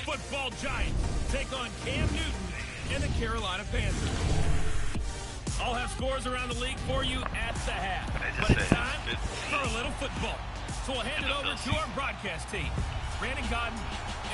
football giants take on Cam Newton and the Carolina Panthers. I'll have scores around the league for you at the half. But it's time for a little football. So we'll hand it over to our broadcast team, Brandon Cotton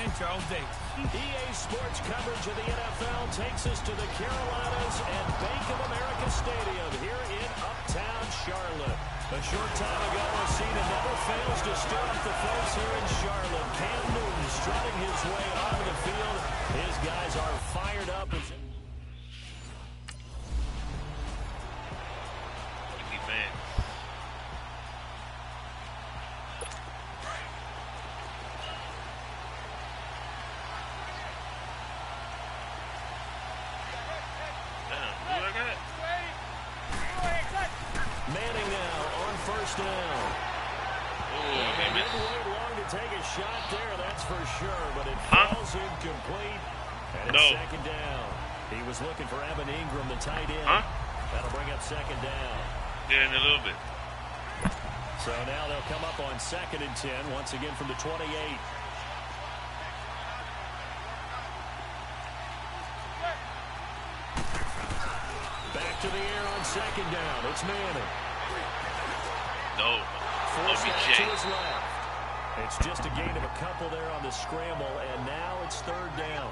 and Charles Davis. EA Sports coverage of the NFL takes us to the Carolinas and Bank of America Stadium here in Uptown Charlotte. A short time ago, a scene that never fails to stir up the folks here in Charlotte. Cam Newton strutting his way onto the field. His guys are fired up. Manning now on first down. Didn't wait long to take a shot there, that's for sure, but it falls incomplete. And it's second down. He was looking for Evan Ingram, the tight end. That'll bring up second down. Yeah, in a little bit. So now they'll come up on 2nd and 10, once again from the 28. Back to the air on second down. It's Manning. No. Force that to his left. It's just a gain of a couple there on the scramble, and now it's 3rd down.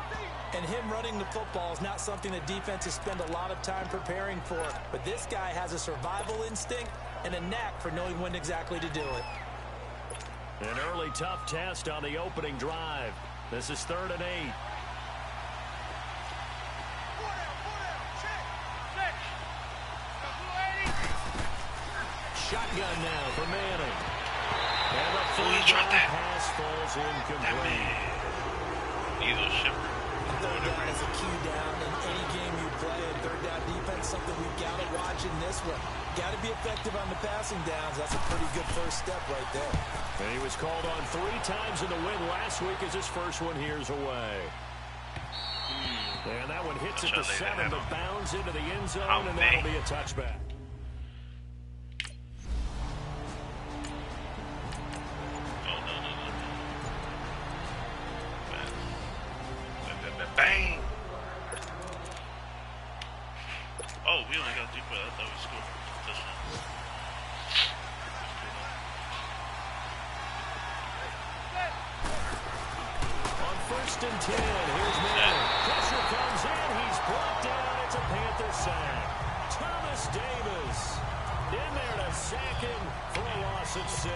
And him running the football is not something that defenses spend a lot of time preparing for. But this guy has a survival instinct and a knack for knowing when exactly to do it. An early tough test on the opening drive. This is 3rd and 8. Shotgun now for Manning. And the full pass falls incomplete. Either shipper. Third down is a key down in any game you play. And third down defense, something we've got to watch in this one. Got to be effective on the passing downs. That's a pretty good first step right there. And he was called on 3 times in the win last week as his first one here's away. And that one hits at the 7, but bounds into the end zone, and that'll be a touchback. Bang! Oh, we only got 3 points. I thought we scored a touchdown. On 1st and 10, here's Manning. Pressure comes in. He's brought down. It's a Panther sack. Thomas Davis in there to sack him for a loss of 6.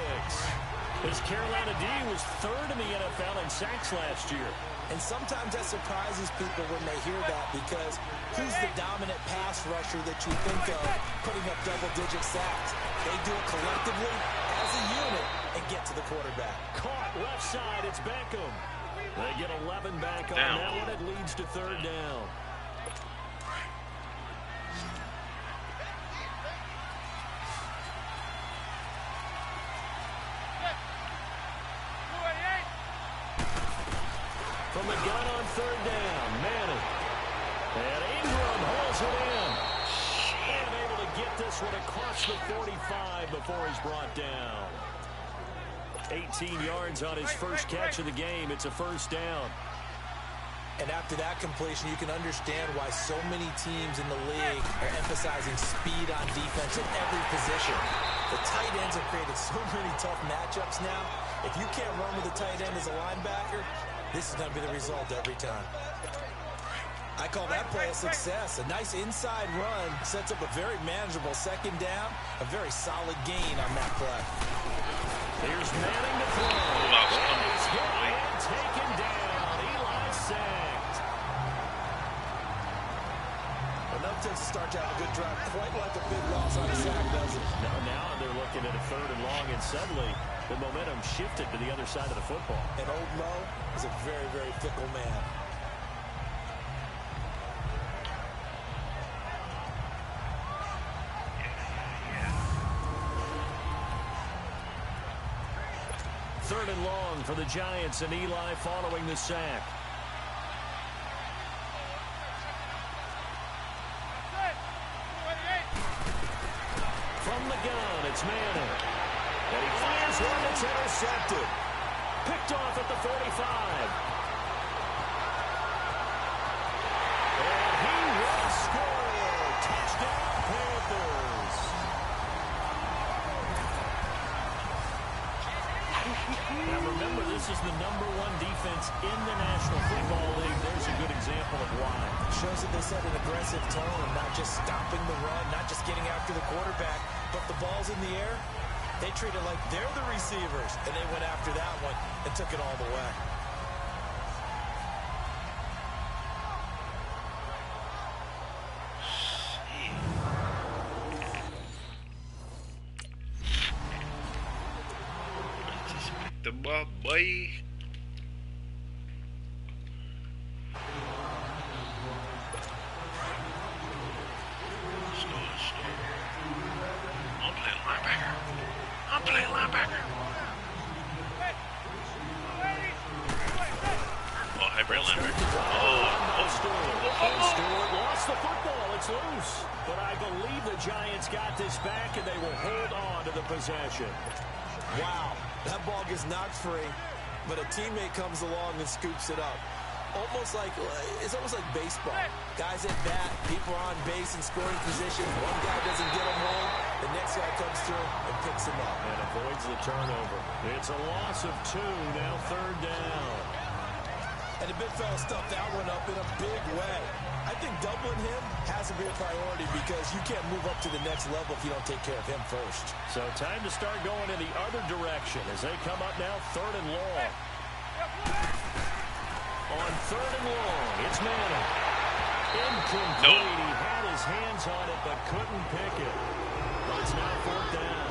This Carolina D was 3rd in the NFL in sacks last year. And sometimes that surprises people when they hear that, because who's the dominant pass rusher that you think of putting up double-digit sacks? They do it collectively as a unit and get to the quarterback. Caught left side, it's Beckham. They get 11 back on that one. It leads to 3rd down. From the gun on 3rd down, Manning. And Ingram holds it in. And able to get this one across the 45 before he's brought down. 18 yards on his first catch of the game. It's a 1st down. And after that completion, you can understand why so many teams in the league are emphasizing speed on defense at every position. The tight ends have created so many tough matchups now. If you can't run with a tight end as a linebacker, this is going to be the result every time. I call that play a success. A nice inside run sets up a very manageable 2nd down. A very solid gain on that play. Here's Manning to throw. And he's hit and taken down. Eli sacked. Enough to start to have a good drive. Quite like a big loss on a sack, doesn't it? Now they're looking at a 3rd and long, and suddenly the momentum shifted to the other side of the football. And Old Mo is a very, very fickle man. Third and long for the Giants, and Eli following the sack. From the gun, it's Manning. And he fires one that's intercepted. Picked off at the 45. is the #1 defense in the National Football League. There's a good example of why. Shows that they set an aggressive tone, not just stopping the run, not just getting after the quarterback, but the ball's in the air. They treat it like they're the receivers, and they went after that one and took it all the way. The ball, boy. I'm playing linebacker. Oh, hybrid linebacker. Stewart lost the football. It's loose. But I believe the Giants got this back, and they will hold on to the possession. Wow, that ball gets knocked free, but a teammate comes along and scoops it up. It's almost like baseball. Guys at bat, people are on base in scoring position. One guy doesn't get him home, the next guy comes through and picks him up. And avoids the turnover. It's a loss of 2, now 3rd down. And the big fella stuffed that one up in a big way. I think doubling him has to be a priority because you can't move up to the next level if you don't take care of him first. So time to start going in the other direction as they come up now 3rd and long. On 3rd and long, it's Madden. Incomplete. Nope. He had his hands on it but couldn't pick it. But it's now 4th down.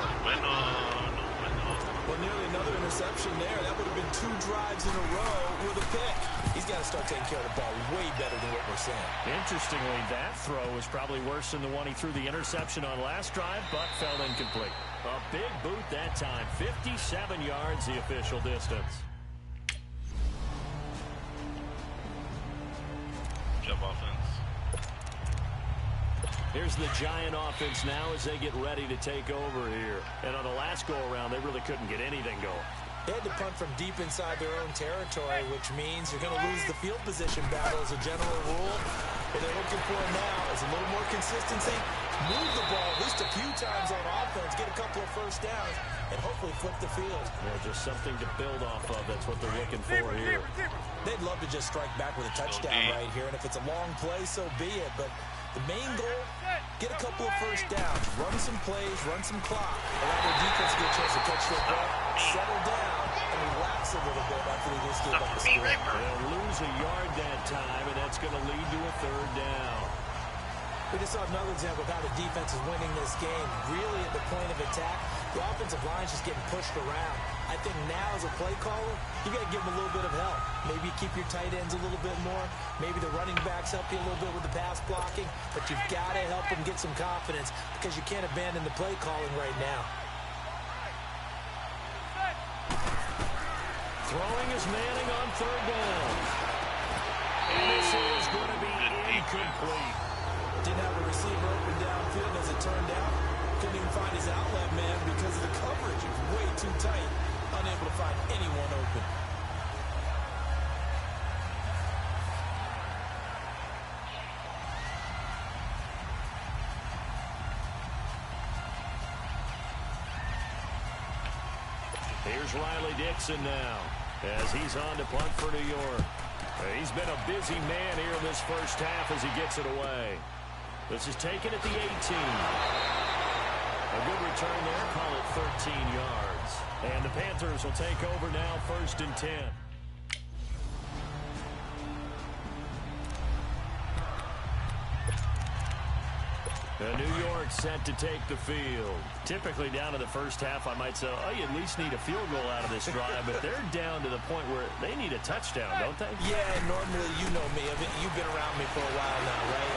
Well, nearly another interception there. That would have been 2 drives in a row with a pick. He's got to start taking care of the ball way better than what we're saying. Interestingly, that throw was probably worse than the one he threw the interception on last drive, but fell incomplete. A big boot that time. 57 yards, the official distance. Jump offense. Here's the Giant offense now as they get ready to take over here. And on the last go-around, they really couldn't get anything going. They had to punt from deep inside their own territory, which means you're going to lose the field position battle as a general rule. What they're looking for now is a little more consistency, move the ball at least a few times on offense, get a couple of first downs, and hopefully flip the field. Yeah, just something to build off of. That's what they're looking for here. They'd love to just strike back with a touchdown right here, and if it's a long play, so be it. But the main goal, get a couple of first downs, run some plays, run some clock, allow their defense to get a chance to catch their breath, settle down, and relax a little bit after they just give up the score. They'll lose a yard that time, and that's going to lead to a 3rd down. We just saw another example of how the defense is winning this game. Really at the point of attack, the offensive line's just getting pushed around. I think now as a play caller, you got to give them a little bit of help. Maybe keep your tight ends a little bit more. Maybe the running backs help you a little bit with the pass blocking. But you've got to help them get some confidence because you can't abandon the play calling right now. Throwing is Manning on 3rd down. And this is going to be incomplete. Didn't have a receiver open downfield as it turned out. Couldn't even find his outlet man because of the coverage. It was way too tight. Unable to find anyone open. Here's Riley Dixon now as he's on to punt for New York. He's been a busy man here in this first half as he gets it away. This is taken at the 18. A good return there, call it 13 yards. And the Panthers will take over now, 1st and 10. New York set to take the field. Typically down to the first half, I might say, oh, you at least need a field goal out of this drive, but they're down to the point where they need a touchdown, don't they? Yeah, normally, you know me. You've been around me for a while now, right?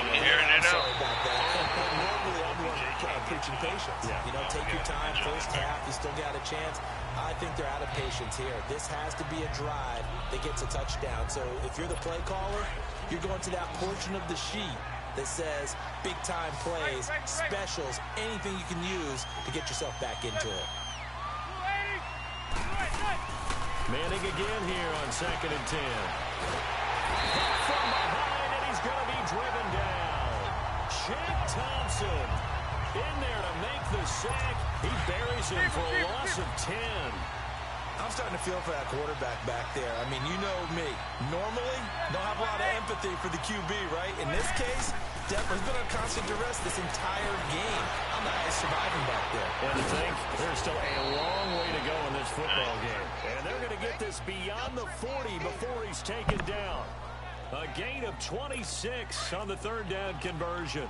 I'm hearing it out. Sorry about that. And normally, I'm the one preaching patience. Yeah. You know, take your time. First half, you still got a chance. I think they're out of patience here. This has to be a drive that gets a touchdown. So if you're the play caller, you're going to that portion of the sheet that says big-time plays, specials, anything you can use to get yourself back into it. Manning again here on 2nd and 10. Hit from behind, and he's going to be driven down. Jake Thompson in there to make the sack. He buries him for a loss of 10. I'm starting to feel for that quarterback back there. I mean, you know me. Normally, don't have a lot of empathy for the QB, right? In this case, definitely been on constant duress this entire game. I'm not surviving back there. And to think, there's still a long way to go in this football game. And they're going to get this beyond the 40 before he's taken down. A gain of 26 on the third down conversion.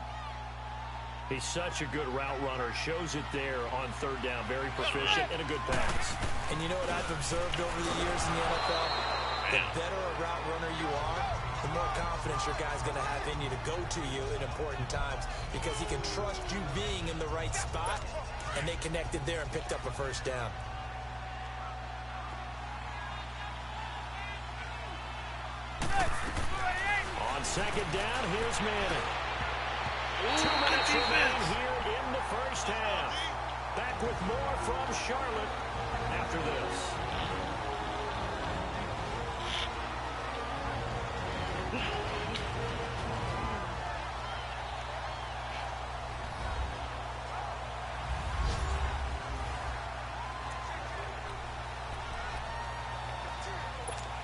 He's such a good route runner. Shows it there on third down. Very proficient and a good pass. And you know what I've observed over the years in the NFL? The better a route runner you are, the more confidence your guy's going to have in you to go to you in important times because he can trust you being in the right spot, and they connected there and picked up a first down. On second down, here's Madden. 2 minutes remain here in the first half. Back with more from Charlotte after this.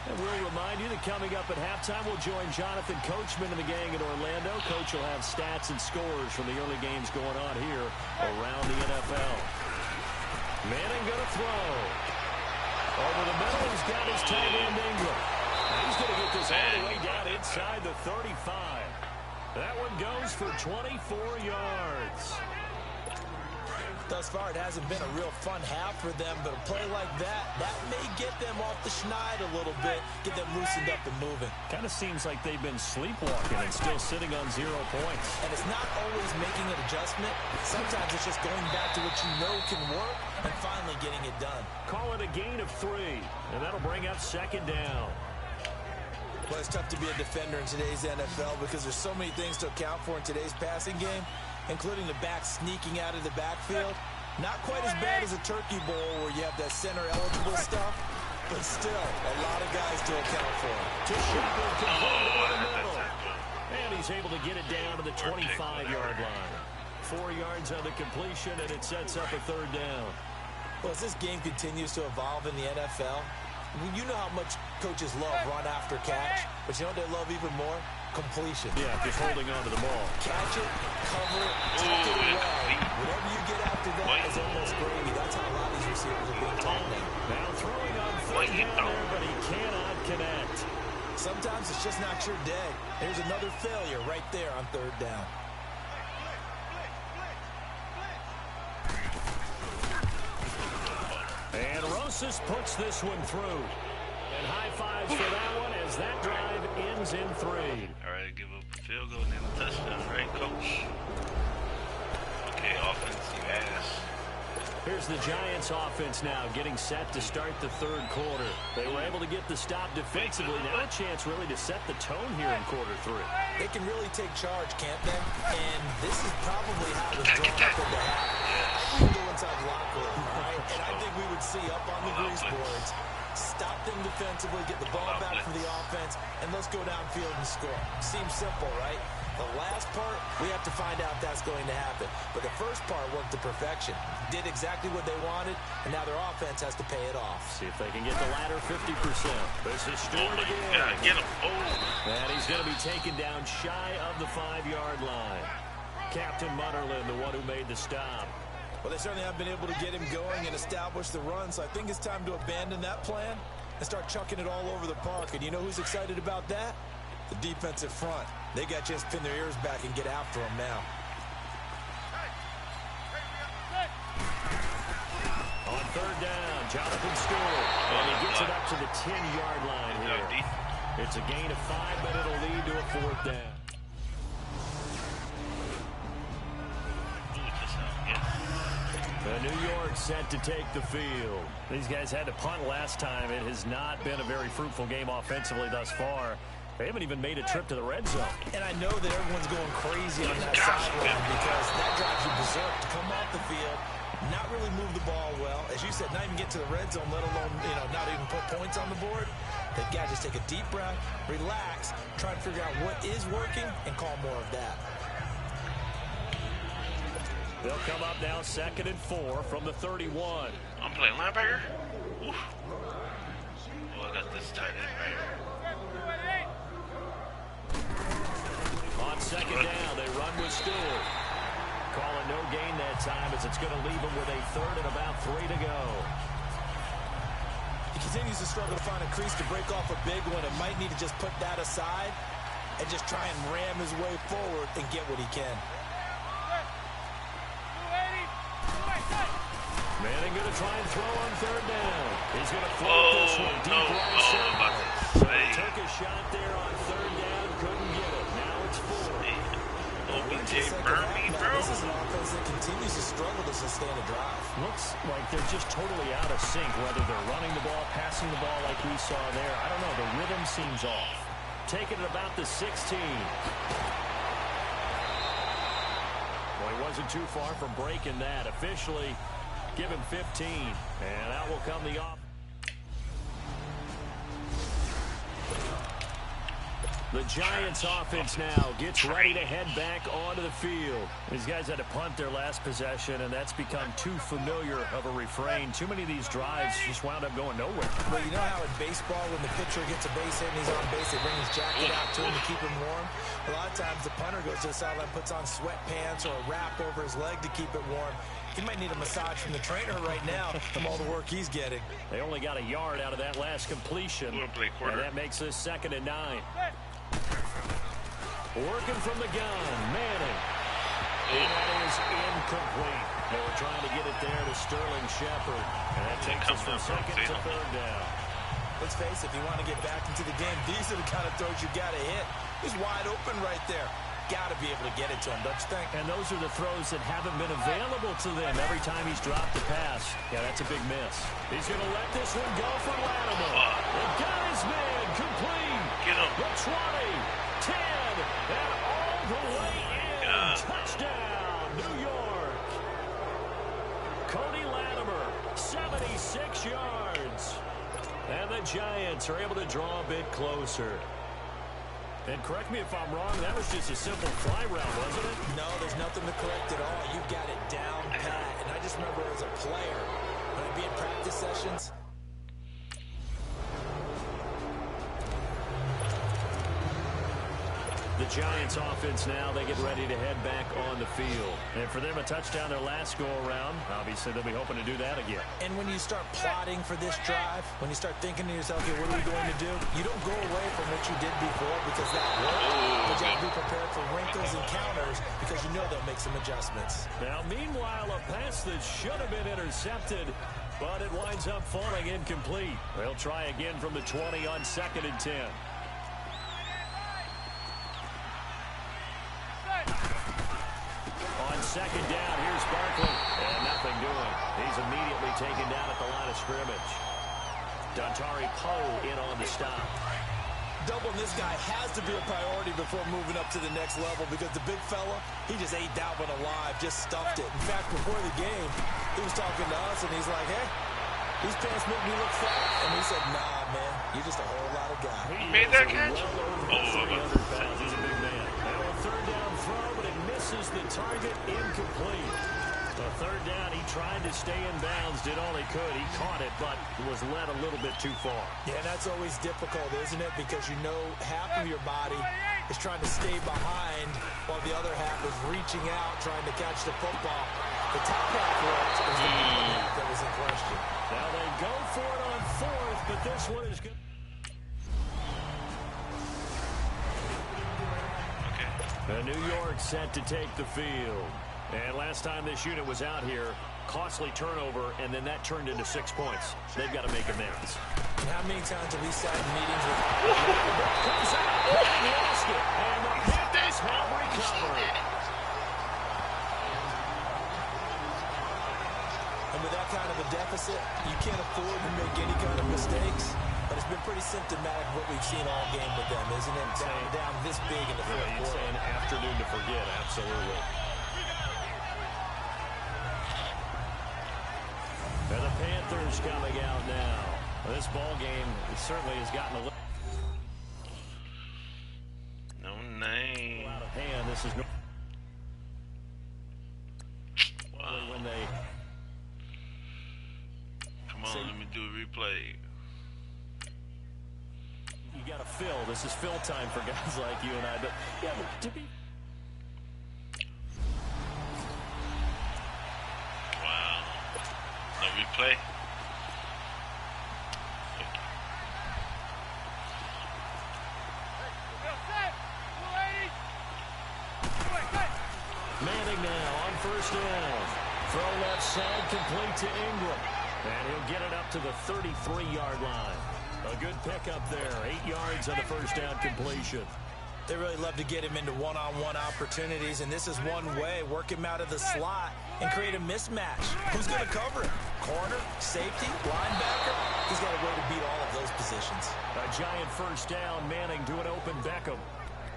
And we'll remind you that coming up at halftime, we'll join Jonathan Coachman and the gang in Orlando. Coach will have stats and scores from the early games going on here around the NFL. Manning going to throw. Over the middle, he's got his tight end Ingram. He's going to get this all the way down inside the 35. That one goes for 24 yards. Thus far, it hasn't been a real fun half for them, but a play like that may get them off the schneid a little bit, get them loosened up and moving. Kind of seems like they've been sleepwalking and still sitting on 0 points. And it's not always making an adjustment. Sometimes it's just going back to what you know can work and finally getting it done. Call it a gain of 3, and that'll bring up second down. Well, it's tough to be a defender in today's NFL because there's so many things to account for in today's passing game, including the back sneaking out of the backfield. Not quite as bad as a turkey bowl where you have that center-eligible stuff, but still a lot of guys to account for. To Shepard, complete over the middle. And he's able to get it down to the 25-yard line. 4 yards on the completion, and it sets up a third down. Well, as this game continues to evolve in the NFL, you know how much coaches love run after catch, but you know what they love even more? Completion. Yeah, just holding on to the ball. Catch it, cover it, tuck it away. Whatever you get after that is almost gravy. That's how a lot of these receivers are being taught now. Now throwing on third down there, but he cannot connect. Sometimes it's just not your day. There's another failure right there on third down. And Rosas puts this one through. And high fives for that one as that drive ends in 3. All right, give up a field goal and then a touchdown, right, coach? Okay, offense, you ass. Here's the Giants offense now getting set to start the third quarter. They were able to get the stop defensively. Now a chance really to set the tone here in quarter 3. They can really take charge, can't they? And this is probably how it was drawn up in the half. We go inside the locker room, right? And I think we would see up on the grease boards, stop them defensively, get the ball back for the offense, and let's go downfield and score. Seems simple, right? The last part, we have to find out if that's going to happen. But the first part worked to perfection. Did exactly what they wanted, and now their offense has to pay it off. See if they can get the latter 50%. This is Stewart again. God, get him. Oh. And he's going to be taken down shy of the 5-yard line. Captain Mutterlin, the one who made the stop. Well, they certainly have been able to get him going and establish the run, so I think it's time to abandon that plan and start chucking it all over the park. And you know who's excited about that? The defensive front. They got a chance to pin their ears back and get after him now. On third down, Jonathan Stewart. And he gets it up to the 10-yard line here. It's a gain of 5, but it'll lead to a fourth down. New York set to take the field. These guys had to punt last time. It has not been a very fruitful game offensively thus far. They haven't even made a trip to the red zone. And I know that everyone's going crazy on that sideline because that drives you berserk to come off the field, not really move the ball well. As you said, not even get to the red zone, let alone, not even put points on the board. They've got to just take a deep breath, relax, try and figure out what is working, and call more of that. They'll come up now 2nd and 4 from the 31. I'm playing linebacker. Oof. Oh, I got this tight end right here. On second down, they run with Stewart. Calling no gain that time as it's going to leave him with a third and about 3 to go. He continues to struggle to find a crease to break off a big one and might need to just put that aside and just try and ram his way forward and get what he can. Manning going to try and throw on third down. He's going to throw this one deep right center. So he took a shot there on third down, couldn't get it. Now it's 4. OBJ burned me, bro. This is an offense that continues to struggle to sustain a drive. Looks like they're just totally out of sync, whether they're running the ball, passing the ball like we saw there. I don't know. The rhythm seems off. Taking it about the 16. Well, he wasn't too far from breaking that. Officially, give him 15. And out will come the off. The Giants offense now gets ready to head back onto the field. These guys had to punt their last possession, and that's become too familiar of a refrain. Too many of these drives just wound up going nowhere. Well, you know how in baseball, when the pitcher gets a base hit and he's on base, they bring his jacket out to him to keep him warm? A lot of times the punter goes to the sideline, puts on sweatpants or a wrap over his leg to keep it warm. He might need a massage from the trainer right now from all the work he's getting. They only got a yard out of that last completion, and that makes this 2nd and 9. Working from the gun, Manning. And that is incomplete. They were trying to get it there to Sterling Shepard. And that takes us from 2nd to 3rd down. Let's face it, if you want to get back into the game, these are the kind of throws you got to hit. He's wide open right there. Got to be able to get it to him, don't you think? And those are the throws that haven't been available to them every time he's dropped the pass. Yeah, that's a big miss. He's going to let this one go for Latimer. They got his man complete. Get him. The 20, 10, and all the way in. Touchdown, New York. Cody Latimer, 76 yards. And the Giants are able to draw a bit closer. And correct me if I'm wrong, that was just a simple fly route, wasn't it? No, there's nothing to correct at all. You've got it down pat. And I just remember as a player, when I'd be in practice sessions, the Giants offense now, they get ready to head back on the field. And for them, a touchdown their last go-around. Obviously, they'll be hoping to do that again. and when you start plotting for this drive, when you start thinking to yourself, okay, what are we going to do? You don't go away from what you did before because that worked, but you have to be prepared for wrinkles and counters because you know they'll make some adjustments. Now, meanwhile, a pass that should have been intercepted, but it winds up falling incomplete. They'll try again from the 20 on 2nd and 10. On 2nd down, here's Barkley. And nothing doing. He's immediately taken down at the line of scrimmage. Dontari Poe in on the stop. Doubling this guy has to be a priority before moving up to the next level because the big fella, he just ate that one alive, just stuffed it. In fact, before the game, he was talking to us, and he's like, hey, these pants make me look fat. And we said, nah, man, you're just a whole lot of guy. He made that catch? Well over 300 pounds. He's a big man. Now a 3rd down throw, but it misses the target, incomplete. The 3rd down, he tried to stay in bounds, did all he could. He caught it, but was led a little bit too far. Yeah, and that's always difficult, isn't it? Because you know half of your body is trying to stay behind while the other half is reaching out, trying to catch the football. The top half worked. It was the bottom half that was in question. Now they go for it on 4th, but this one is good. New York set to take the field. And last time this unit was out here, costly turnover, and then that turned into 6 points. They've got to make amends. And how many times have we sat in meetings with... Comes out, and lost it. And the Panthers have recovered. And with that kind of a deficit, you can't afford to make any kind of mistakes. But it's been pretty symptomatic of what we've seen all game with them, isn't it? Down this big in the 4th quarter. You'd say an afternoon to forget, absolutely. And the Panthers coming out now. Well, this ball game certainly has gotten a little... No name. Out of hand. This is no... Wow. When they replay. You got to fill. This is fill time for guys like you and I. But yeah, to be. Wow. No replay. Manning now on first down. Throw left side, complete to Ingram. And he'll get it up to the 33-yard line. A good pickup there. 8 yards on the first down completion. They really love to get him into one-on-one opportunities, and this is one way. Work him out of the slot and create a mismatch. Who's going to cover him? Corner, safety, linebacker? He's got a way to beat all of those positions. A giant first down. Manning to an open Beckham.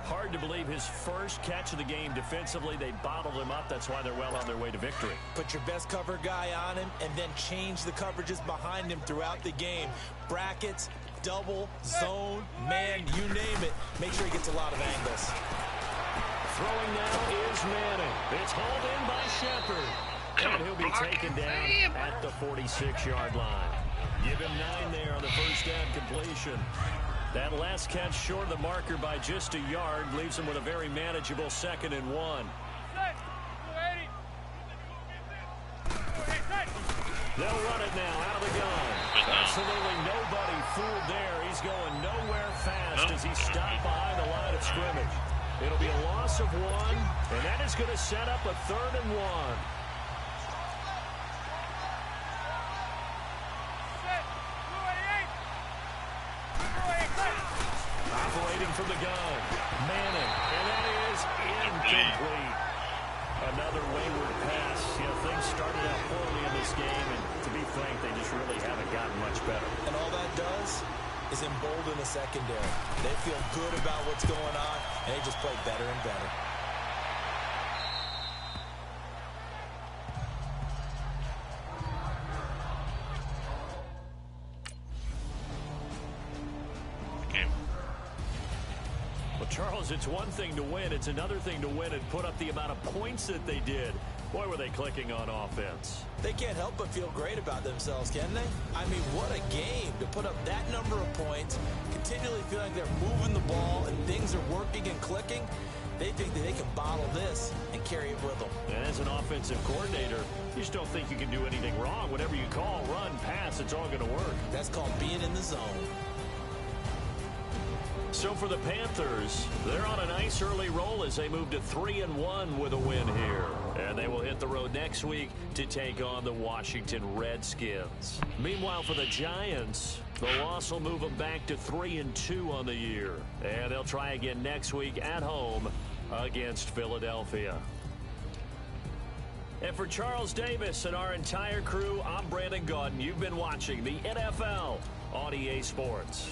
Hard to believe his first catch of the game defensively. They bottled him up. That's why they're well on their way to victory. Put your best cover guy on him and then change the coverages behind him throughout the game. Brackets, double, zone, man, you name it. Make sure he gets a lot of angles. Throwing now is Manning. It's hauled in by Shepard. And he'll be taken down at the 46-yard line. Give him 9 there on the first down completion. That last catch short of the marker by just a yard leaves him with a very manageable 2nd and 1. They'll run it now out of the gun. Absolutely nobody fooled there. He's going nowhere fast as he's stopped behind the line of scrimmage. It'll be a loss of 1, and that is going to set up a 3rd and 1. Operating from the gun, Manning, and that is incomplete. Another wayward pass. You know, things started out poorly in this game, and to be frank, they just really haven't gotten much better. And all that does is embolden the secondary. They feel good about what's going on, and they just play better and better. Charles, it's one thing to win. It's another thing to win and put up the amount of points that they did. Boy, were they clicking on offense. They can't help but feel great about themselves, can they? I mean, what a game to put up that number of points, continually feel like they're moving the ball and things are working and clicking. They think that they can bottle this and carry it with them. And as an offensive coordinator, you just don't think you can do anything wrong. Whatever you call, run, pass, it's all going to work. That's called being in the zone. So for the Panthers, they're on a nice early roll as they move to 3-1 with a win here. And they will hit the road next week to take on the Washington Redskins. Meanwhile, for the Giants, the loss will move them back to 3-2 on the year. And they'll try again next week at home against Philadelphia. And for Charles Davis and our entire crew, I'm Brandon Gaudin. You've been watching the NFL on EA Sports.